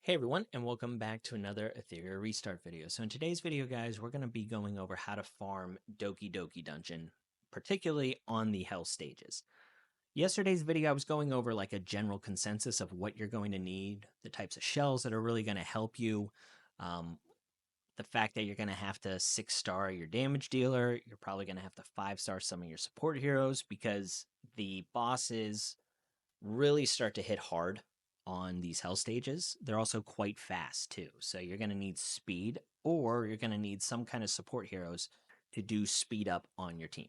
Hey everyone, and welcome back to another Etheria Restart video. So in today's video, guys, we're going to be going over how to farm Doki Doki Dungeon, particularly on the Hell stages. Yesterday's video, I was going over like a general consensus of what you're going to need, the types of shells that are really going to help you, um, the fact that you're going to have to 6-star your damage dealer, you're probably going to have to 5-star some of your support heroes because the bosses really start to hit hard on these hell stages. They're also quite fast too. So you're going to need speed or you're going to need some kind of support heroes to do speed up on your team.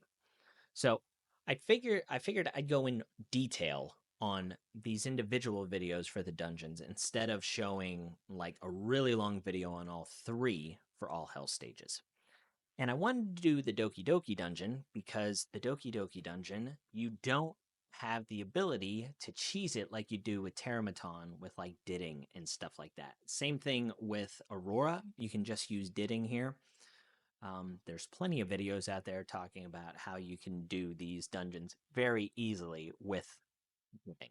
So I figured I'd go in detail on these individual videos for the dungeons instead of showing like a really long video on all three for all hell stages. And I wanted to do the Doki Doki dungeon because the Doki Doki dungeon, you don't have the ability to cheese it like you do with Terramaton with like didding and stuff like that. Same thing with Aurora. You can just use didding here. There's plenty of videos out there talking about how you can do these dungeons very easily with didding.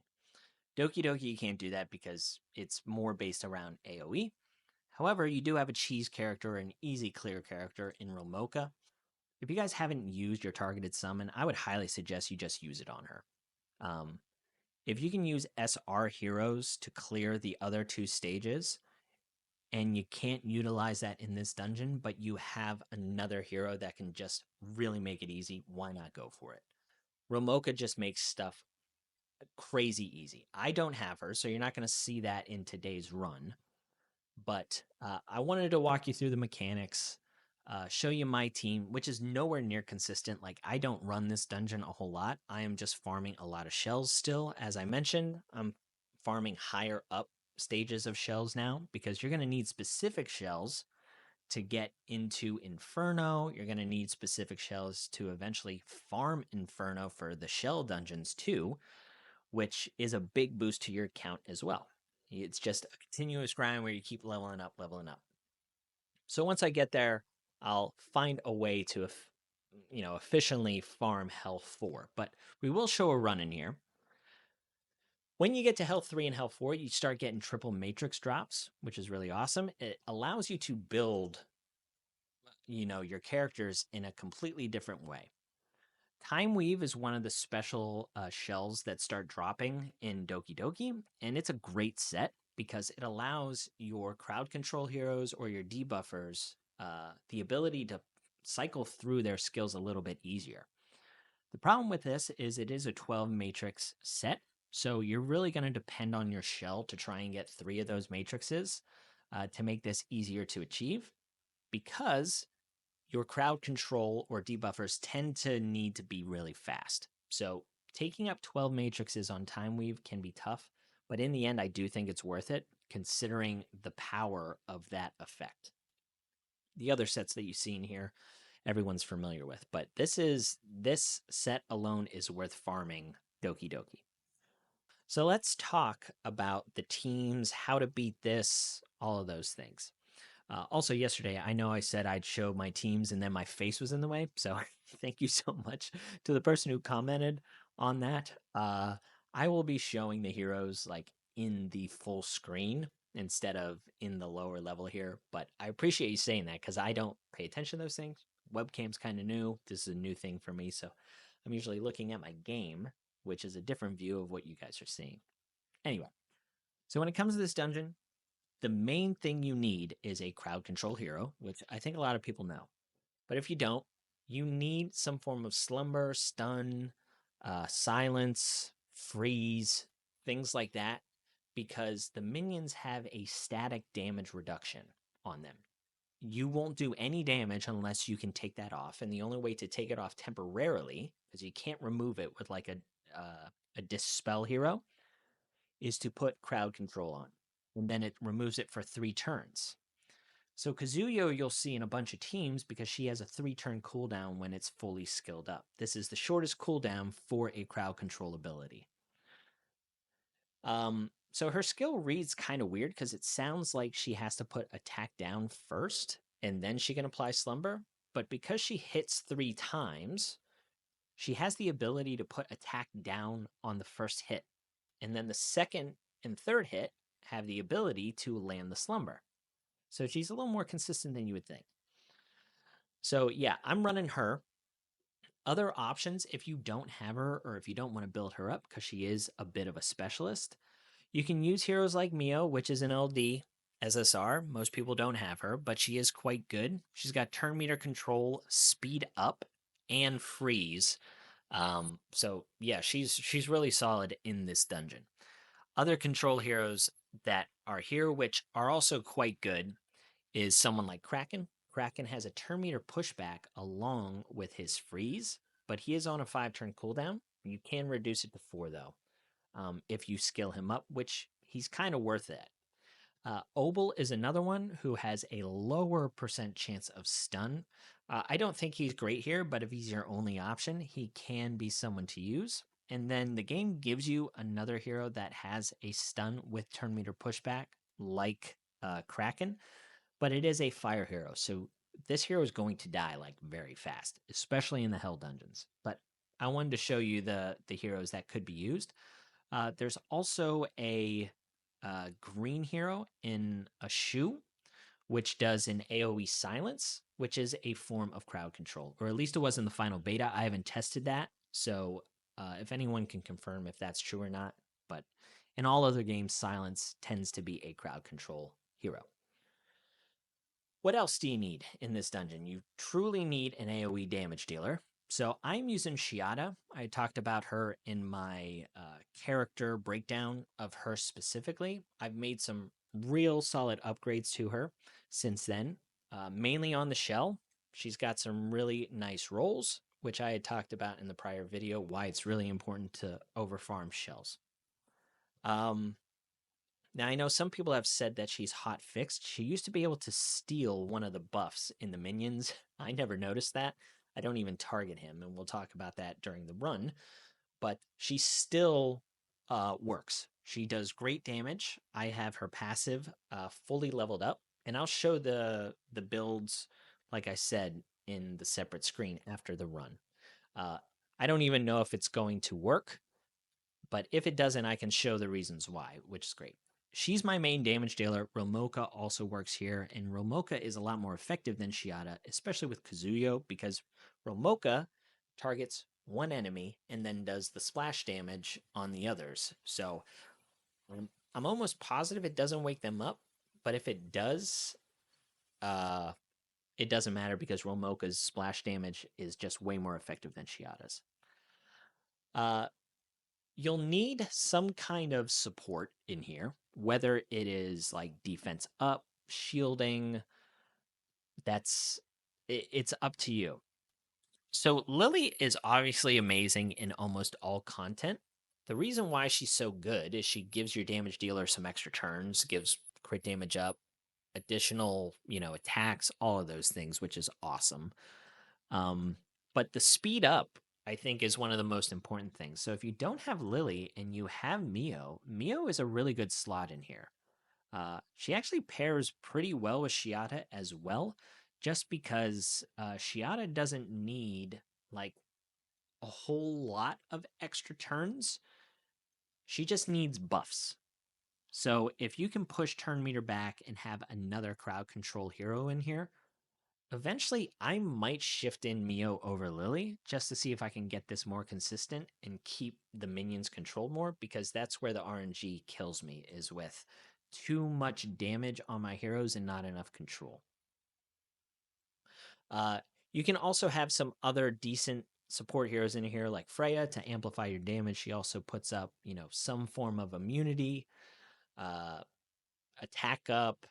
Doki Doki, you can't do that because it's more based around AoE. However, you do have a cheese character, an easy clear character in Romoka. If you guys haven't used your targeted summon, I would highly suggest you just use it on her. Um, if you can use SR heroes to clear the other two stages, and you can't utilize that in this dungeon, but you have another hero that can just really make it easy, why not go for it? Romoka just makes stuff crazy easy. I don't have her, so you're not going to see that in today's run. But I wanted to walk you through the mechanics, show you my team, which is nowhere near consistent. Like, I don't run this dungeon a whole lot. I am just farming a lot of shells still. As I mentioned, I'm farming higher up stages of shells now because you're going to need specific shells to get into Inferno. You're going to need specific shells to eventually farm Inferno for the shell dungeons too, which is a big boost to your count as well. It's just a continuous grind where you keep leveling up, leveling up. So once I get there, I'll find a way to, efficiently farm health 4. But we will show a run in here. When you get to health 3 and health 4, you start getting triple matrix drops, which is really awesome. It allows you to build, your characters in a completely different way. Time Weave is one of the special shells that start dropping in Doki Doki, and it's a great set because it allows your crowd control heroes or your debuffers the ability to cycle through their skills a little bit easier. The problem with this is it is a 12 matrix set, so you're really going to depend on your shell to try and get 3 of those matrices to make this easier to achieve because your crowd control or debuffers tend to need to be really fast. So taking up 12 matrices on Time Weave can be tough, but in the end, I do think it's worth it considering the power of that effect. The other sets that you've seen here, everyone's familiar with, but this set alone is worth farming Doki Doki. So let's talk about the teams, how to beat this, all of those things. Also, yesterday, I know I said I'd show my teams and then my face was in the way. So thank you so much to the person who commented on that. I will be showing the heroes like in the full screen instead of in the lower level here. But I appreciate you saying that because I don't pay attention to those things. Webcam's kind of new. This is a new thing for me. So I'm usually looking at my game, which is a different view of what you guys are seeing. Anyway, so when it comes to this dungeon, the main thing you need is a crowd control hero, which I think a lot of people know. But if you don't, you need some form of slumber, stun, silence, freeze, things like that, because the minions have a static damage reduction on them. You won't do any damage unless you can take that off, and the only way to take it off temporarily, because you can't remove it with like a dispel hero, is to put crowd control on, and then it removes it for 3 turns. So Kazuyo you'll see in a bunch of teams because she has a 3-turn cooldown when it's fully skilled up. This is the shortest cooldown for a crowd control ability. So her skill reads kind of weird because it sounds like she has to put attack down first and then she can apply slumber. But because she hits 3 times, she has the ability to put attack down on the first hit. And then the second and third hit have the ability to land the slumber. So she's a little more consistent than you would think. So yeah, I'm running her. Other options, if you don't have her or if you don't want to build her up because she is a bit of a specialist, you can use heroes like Mio, which is an LD SSR. Most people don't have her, but she is quite good. She's got turn meter control, speed up, and freeze. So yeah, she's really solid in this dungeon. Other control heroes that are here, which are also quite good, is someone like Kraken. Kraken has a turn meter pushback along with his freeze, but he is on a 5-turn cooldown. You can reduce it to 4 though, if you skill him up, which he's kind of worth it. Obel is another one who has a lower percent chance of stun. I don't think he's great here, but if he's your only option, he can be someone to use. And then the game gives you another hero that has a stun with turn meter pushback, like Kraken, but it is a fire hero. So this hero is going to die like very fast, especially in the Hell Dungeons. But I wanted to show you the heroes that could be used. There's also a green hero in a shoe, which does an AoE silence, which is a form of crowd control, or at least it was in the final beta. I haven't tested that, so if anyone can confirm if that's true or not. But in all other games, silence tends to be a crowd control hero. What else do you need in this dungeon? You truly need an AoE damage dealer. So I'm using Shiata. I talked about her in my character breakdown of her specifically. I've made some real solid upgrades to her since then, mainly on the shell. She's got some really nice rolls, which I had talked about in the prior video, why it's really important to overfarm shells. Now, I know some people have said that she's hot fixed. She used to be able to steal one of the buffs in the minions. I never noticed that. I don't even target him, and we'll talk about that during the run. But she still works. She does great damage. I have her passive fully leveled up, and I'll show the builds, like I said, in the separate screen after the run. I don't even know if it's going to work, but if it doesn't, I can show the reasons why, which is great. She's my main damage dealer. Romoka also works here, and Romoka is a lot more effective than Shiata, especially with Kazuyo, because Romoka targets one enemy and then does the splash damage on the others. So I'm almost positive it doesn't wake them up, but if it does, it doesn't matter because Romoka's splash damage is just way more effective than Shiata's. You'll need some kind of support in here, whether it is like defense up, shielding. It's up to you. So Lily is obviously amazing in almost all content. The reason why she's so good is she gives your damage dealer some extra turns, gives crit damage up, additional, attacks, all of those things, which is awesome. But the speed up, I think, is one of the most important things. So if you don't have Lily and you have Mio, Mio is a really good slot in here. She actually pairs pretty well with Shiata as well, just because Shiata doesn't need like a whole lot of extra turns. She just needs buffs. So if you can push turn meter back and have another crowd control hero in here, eventually I might shift in Mio over Lily just to see if I can get this more consistent and keep the minions controlled more, because that's where the RNG kills me, is with too much damage on my heroes and not enough control. You can also have some other decent support heroes in here like Freya to amplify your damage. She also puts up, some form of immunity, attack up.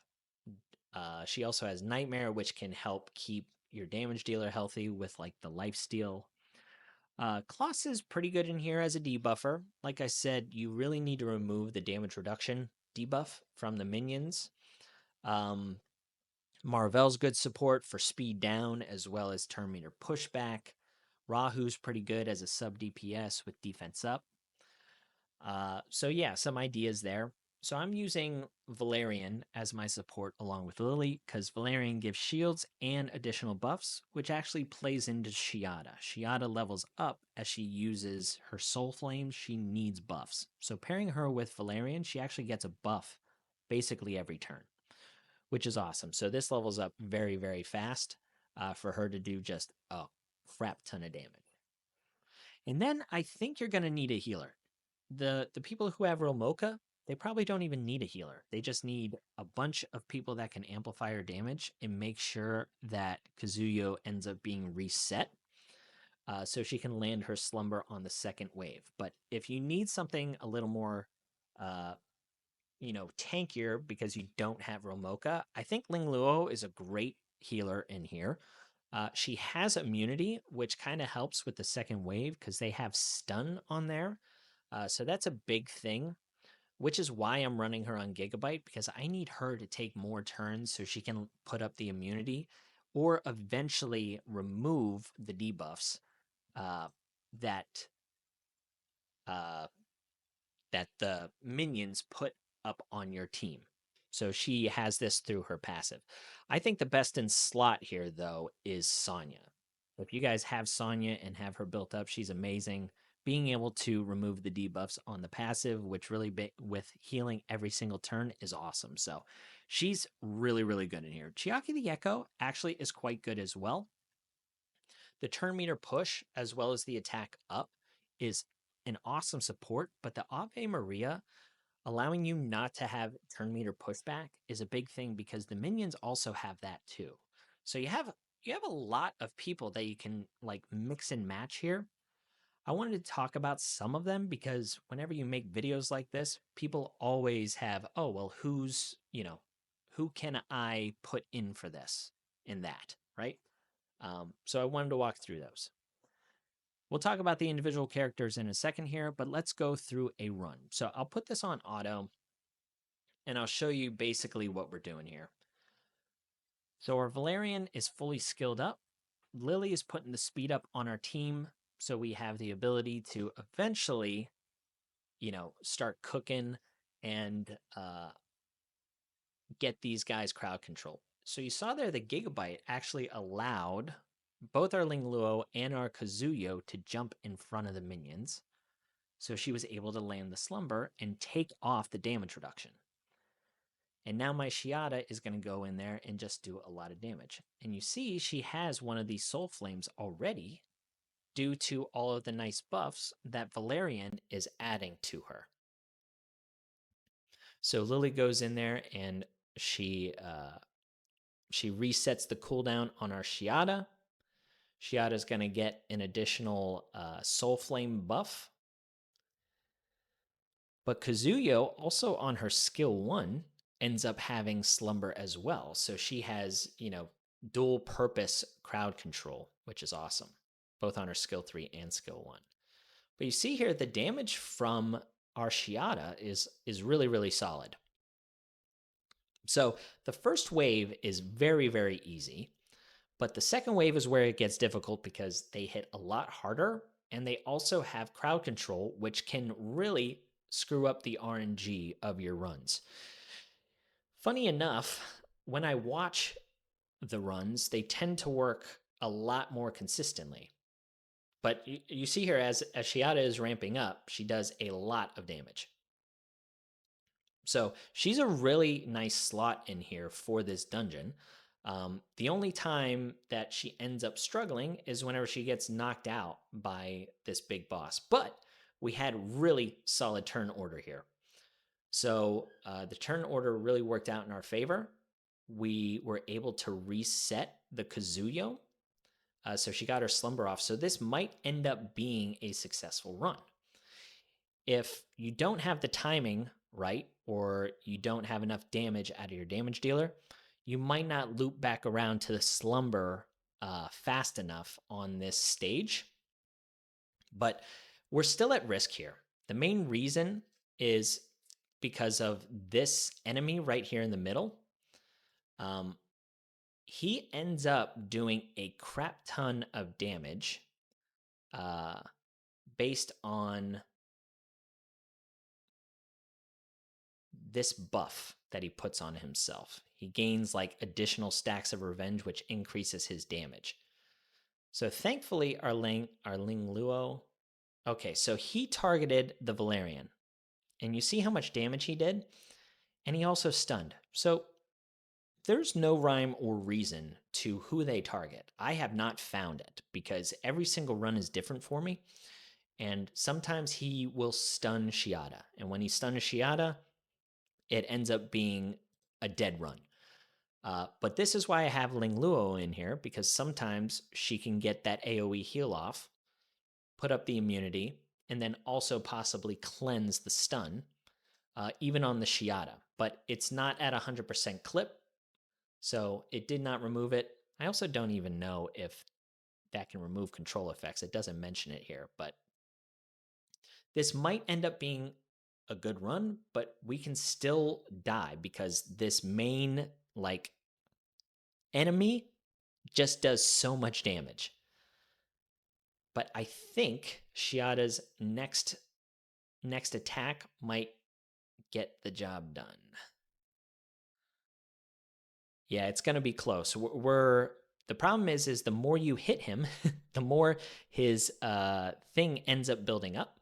She also has Nightmare, which can help keep your damage dealer healthy with like the life steal. Kloss is pretty good in here as a debuffer. Like I said, you really need to remove the damage reduction debuff from the minions. Marvel's good support for speed down as well as turn meter pushback. Rahu's pretty good as a sub DPS with defense up. So yeah, some ideas there. So I'm using Valyrian as my support along with Lily, because Valyrian gives shields and additional buffs, which actually plays into Shiata. Shiata levels up as she uses her soul flames. She needs buffs. So pairing her with Valyrian, she actually gets a buff basically every turn, which is awesome. So this levels up very, very fast for her to do just a crap ton of damage. And then I think you're going to need a healer. The people who have Romoka, they probably don't even need a healer. They just need a bunch of people that can amplify her damage and make sure that Kazuyo ends up being reset so she can land her slumber on the second wave. But if you need something a little more, uh, tankier because you don't have Romoka, I think Ling Luo is a great healer in here. She has immunity, which kind of helps with the second wave because they have stun on there. So that's a big thing, which is why I'm running her on Gigabyte because I need her to take more turns so she can put up the immunity or eventually remove the debuffs uh, that uh, that the minions put up on your team. So she has this through her passive. I think the best in slot here, though, is Sonya. If you guys have Sonya and have her built up, she's amazing. Being able to remove the debuffs on the passive, which really with healing every single turn, is awesome. So she's really, really good in here. Chiaki the Echo actually is quite good as well. The turn meter push, as well as the attack up, is an awesome support, but the Ave Maria allowing you not to have turn meter pushback is a big thing because the minions also have that too. So you have a lot of people that you can like mix and match here. I wanted to talk about some of them because whenever you make videos like this, people always have, oh, well, who can I put in for this and that, right? So I wanted to walk through those. We'll talk about the individual characters in a second here, but let's go through a run. So I'll put this on auto and I'll show you basically what we're doing here. So our Valyrian is fully skilled up. Lily is putting the speed up on our team, so we have the ability to eventually, start cooking and get these guys crowd control. So you saw there the Gigabyte actually allowed both our Ling Luo and our Kazuyo to jump in front of the minions. So she was able to land the slumber and take off the damage reduction. And now my Shiata is going to go in there and just do a lot of damage. And you see she has one of these soul flames already due to all of the nice buffs that Valyrian is adding to her. So Lily goes in there and she resets the cooldown on our Shiata. Shiata is going to get an additional soul flame buff. But Kazuyo, also on her skill 1, ends up having slumber as well. So she has, dual purpose crowd control, which is awesome, both on her skill 3 and skill 1. But you see here the damage from our Shiata is really, really solid. So the first wave is very, very easy. But the second wave is where it gets difficult because they hit a lot harder and they also have crowd control, which can really screw up the RNG of your runs. Funny enough, when I watch the runs, they tend to work a lot more consistently. But you see here, as Shiata is ramping up, she does a lot of damage. So she's a really nice slot in here for this dungeon. The only time that she ends up struggling is whenever she gets knocked out by this big boss. But we had really solid turn order here. So the turn order really worked out in our favor. We were able to reset the Kazuyo. So she got her slumber off. So this might end up being a successful run. If you don't have the timing right, or you don't have enough damage out of your damage dealer, you might not loop back around to the slumber fast enough on this stage. But we're still at risk here. The main reason is because of this enemy right here in the middle. He ends up doing a crap ton of damage based on this buff that he puts on himself. He gains like additional stacks of revenge, which increases his damage. So thankfully, our Ling Luo. Okay, so he targeted the Valyrian, and you see how much damage he did. and he also stunned. So there's no rhyme or reason to who they target. I have not found it because every single run is different for me. And sometimes he will stun Shiata. And when he stuns Shiata, it ends up being a dead run. But this is why I have Ling Luo in here, because sometimes she can get that AoE heal off, put up the immunity, and then also possibly cleanse the stun, even on the Shiata. But it's not at 100% clip, so it did not remove it. I also don't even know if that can remove control effects. It doesn't mention it here, but this might end up being a good run, but we can still die because this main, like, enemy just does so much damage. But I think Shiata's next attack might get the job done. Yeah, it's going to be close. The problem is the more you hit him, the more his thing ends up building up.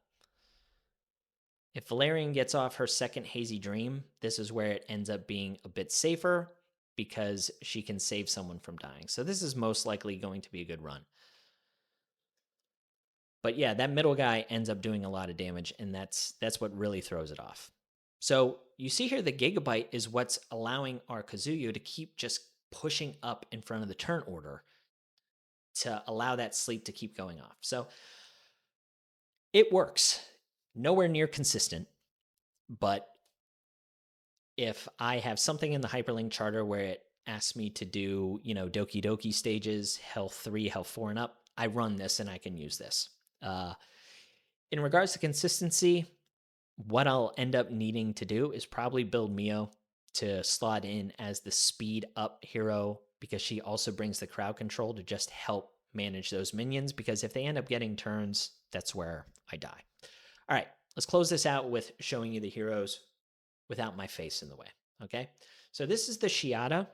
If Valyrian gets off her second Hazy Dream, this is where it ends up being a bit safer because she can save someone from dying. So this is most likely going to be a good run. But yeah, that middle guy ends up doing a lot of damage, and that's what really throws it off. So you see here the Gigabyte is what's allowing our Kazuyo to keep just pushing up in front of the turn order to allow that sleep to keep going off. So it works. Nowhere near consistent, but if I have something in the hyperlink charter where it asks me to do, Doki Doki stages, health 3, health 4 and up, I run this and I can use this. In regards to consistency, what I'll end up needing to do is probably build Mio to slot in as the speed up hero, because she also brings the crowd control to just help manage those minions, because if they end up getting turns, that's where I die. All right, let's close this out with showing you the heroes without my face in the way, okay? So this is the Shiata.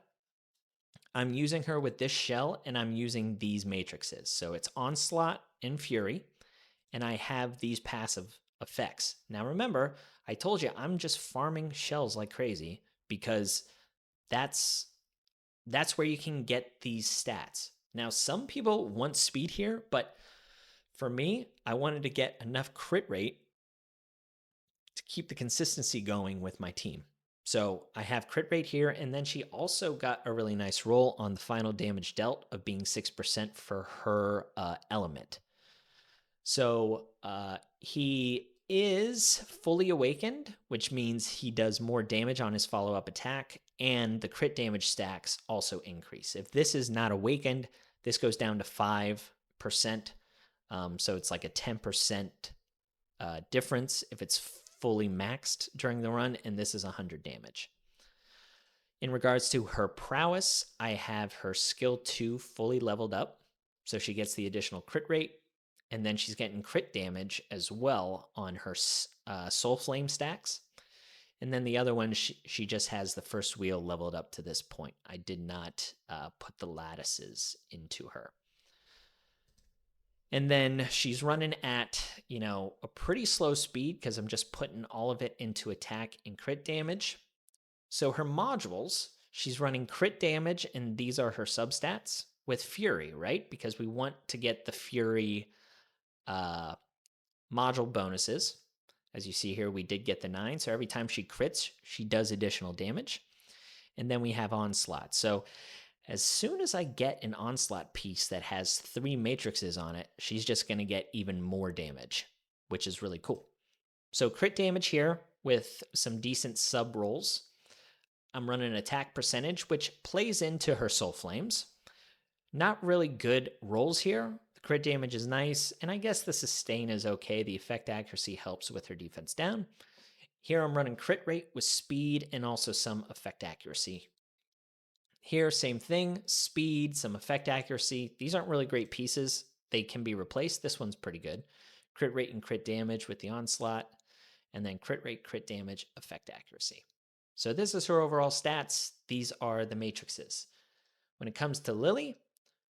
I'm using her with this shell, and I'm using these matrices. So it's Onslaught and Fury, and I have these passive effects. Now remember, I told you I'm just farming shells like crazy because that's where you can get these stats. Now some people want speed here, but for me, I wanted to get enough crit rate to keep the consistency going with my team. So I have crit rate here, and then she also got a really nice roll on the final damage dealt of being 6% for her element. So he is fully awakened, which means he does more damage on his follow-up attack, and the crit damage stacks also increase. If this is not awakened, this goes down to 5%. So it's like a 10% difference if it's fully maxed during the run, and this is 100 damage. In regards to her prowess, I have her skill 2 fully leveled up, so she gets the additional crit rate, and then she's getting crit damage as well on her soul flame stacks. And then the other one, she just has the first wheel leveled up to this point. I did not put the lattices into her. And then she's running at, a pretty slow speed because I'm just putting all of it into attack and crit damage. So her modules, she's running crit damage, and these are her substats with Fury, right? Because we want to get the Fury module bonuses. As you see here, we did get the 9. So every time she crits, she does additional damage. And then we have Onslaught. So as soon as I get an Onslaught piece that has 3 matrices on it, she's just going to get even more damage, which is really cool. So crit damage here with some decent sub rolls. I'm running an attack percentage, which plays into her soul flames. Not really good rolls here. The crit damage is nice, and I guess the sustain is okay. The effect accuracy helps with her defense down. Here I'm running crit rate with speed and also some effect accuracy. Here, same thing, speed, some effect accuracy. These aren't really great pieces. They can be replaced. This one's pretty good. Crit rate and crit damage with the Onslaught, and then crit rate, crit damage, effect accuracy. So this is her overall stats. These are the matrices. When it comes to Lily,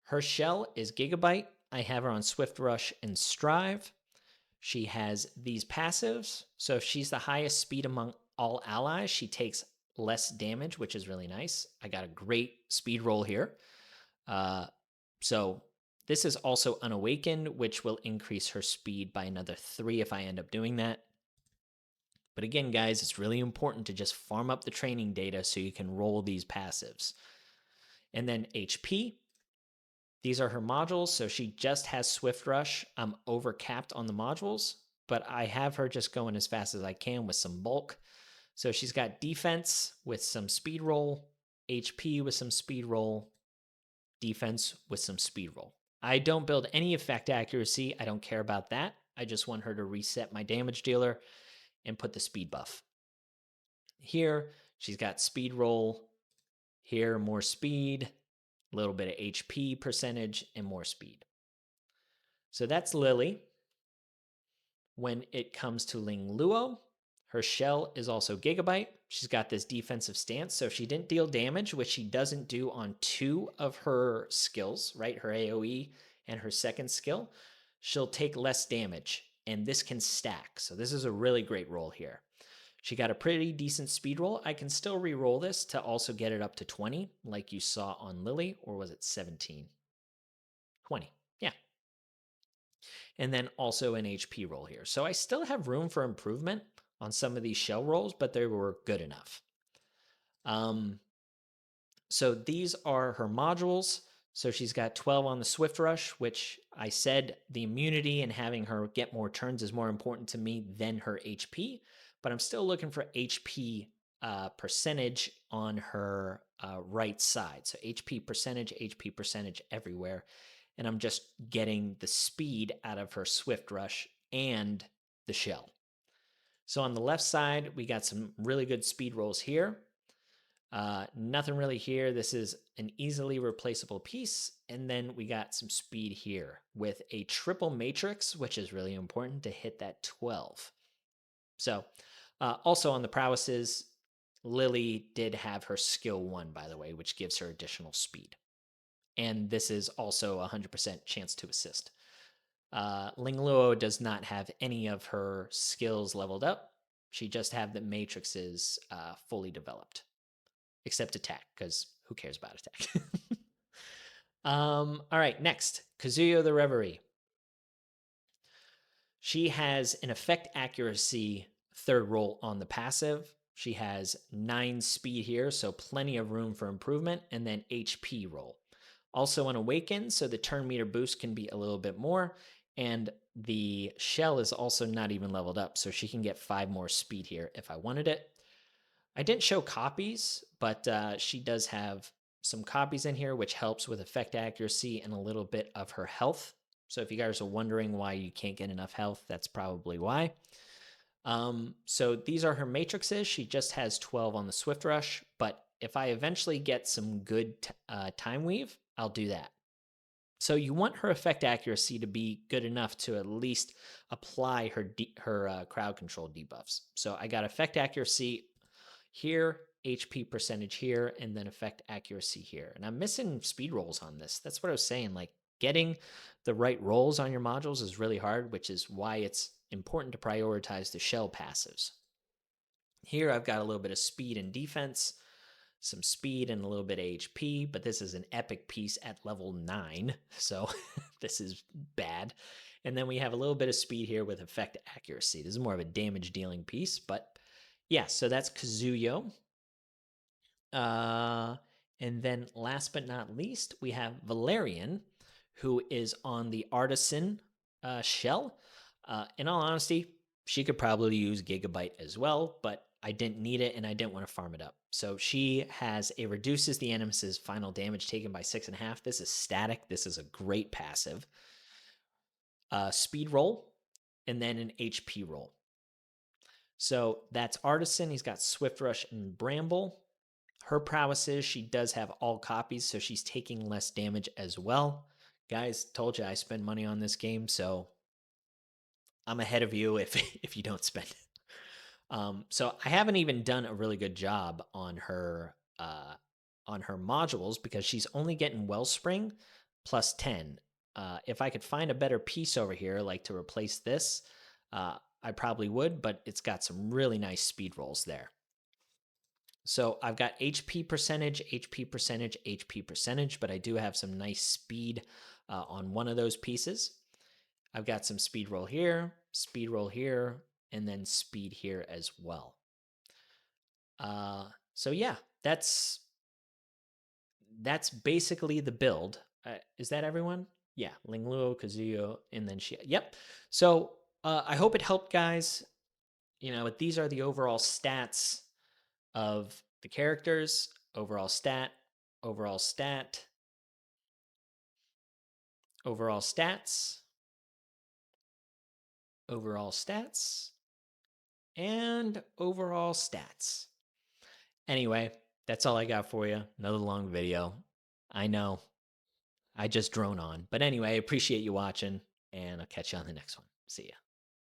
her shell is Gigabyte. I have her on Swift Rush and Strive. She has these passives. So if she's the highest speed among all allies, she takes less damage, which is really nice. I got a great speed roll here. So this is also Unawakened, which will increase her speed by another 3 if I end up doing that. But again, guys, it's really important to just farm up the training data so you can roll these passives. And then HP. These are her modules, so she just has Swift Rush. I'm over capped on the modules, but I have her just going as fast as I can with some bulk. So she's got defense with some speed roll, HP with some speed roll, defense with some speed roll. I don't build any effect accuracy. I don't care about that. I just want her to reset my damage dealer and put the speed buff. Here, she's got speed roll. Here, more speed, a little bit of HP percentage, and more speed. So that's Lily. When it comes to Ling Luo, her shell is also Gigabyte. She's got this defensive stance, so if she didn't deal damage, which she doesn't do on 2 of her skills, right? Her AoE and her second skill, she'll take less damage, and this can stack. So this is a really great roll here. She got a pretty decent speed roll. I can still re-roll this to also get it up to 20, like you saw on Lily, or was it 17? 20, yeah. And then also an HP roll here. So I still have room for improvement on some of these shell rolls, but they were good enough. So these are her modules. So she's got 12 on the Swift Rush, which I said the immunity and having her get more turns is more important to me than her HP. But I'm still looking for HP percentage on her right side. So HP percentage everywhere. And I'm just getting the speed out of her Swift Rush and the shell. So on the left side, we got some really good speed rolls here. Nothing really here. This is an easily replaceable piece. And then we got some speed here with a triple matrix, which is really important to hit that 12. So also on the prowesses, Lily did have her skill 1, by the way, which gives her additional speed. And this is also a 100% chance to assist. Ling Luo does not have any of her skills leveled up. She just have the matrices fully developed. Except attack, because who cares about attack? All right, next, Kazuyo the Reverie. She has an effect accuracy 3rd roll on the passive. She has 9 speed here, so plenty of room for improvement, and then HP roll. Also an Awaken, so the turn meter boost can be a little bit more, and the shell is also not even leveled up, so she can get 5 more speed here if I wanted it. I didn't show copies, but she does have some copies in here, which helps with effect accuracy and a little bit of her health. So if you guys are wondering why you can't get enough health, that's probably why. So these are her matrices. She just has 12 on the Swift Rush, but if I eventually get some good time weave, I'll do that. So you want her effect accuracy to be good enough to at least apply her crowd control debuffs. So I got effect accuracy here, HP percentage here, and then effect accuracy here. And I'm missing speed rolls on this. That's what I was saying. Like, getting the right rolls on your modules is really hard, which is why it's important to prioritize the shell passives. Here I've got a little bit of speed and defense, some speed and a little bit of HP, but this is an epic piece at level 9, so this is bad. And then we have a little bit of speed here with effect accuracy. This is more of a damage dealing piece, but yeah, so that's Kazuyo. And then last but not least, we have Valyrian, who is on the Artisan shell. In all honesty, she could probably use Gigabyte as well, but I didn't need it and I didn't want to farm it up. So she has a reduces the enemy's final damage taken by 6.5. This is static. This is a great passive. Speed roll, and then an HP roll. So that's Artisan. He's got Swift Rush and Bramble. Her prowesses, she does have all copies, so she's taking less damage as well. Guys, told you I spend money on this game, so I'm ahead of you if you don't spend it. So I haven't even done a really good job on her modules because she's only getting Wellspring plus 10. If I could find a better piece over here, like to replace this, I probably would, but it's got some really nice speed rolls there. So I've got HP percentage, HP percentage, HP percentage, but I do have some nice speed on one of those pieces. I've got some speed roll here, and then speed here as well. So yeah, that's basically the build. Is that everyone? Yeah, Ling Luo, Kazuyo, and then Shiata. Yep. So I hope it helped, guys. You know, these are the overall stats of the characters. Overall stat, overall stat, overall stats, overall stats, and overall stats. Anyway, that's all I got for you. Another long video. I know. I just drone on. But anyway, I appreciate you watching, and I'll catch you on the next one. See ya.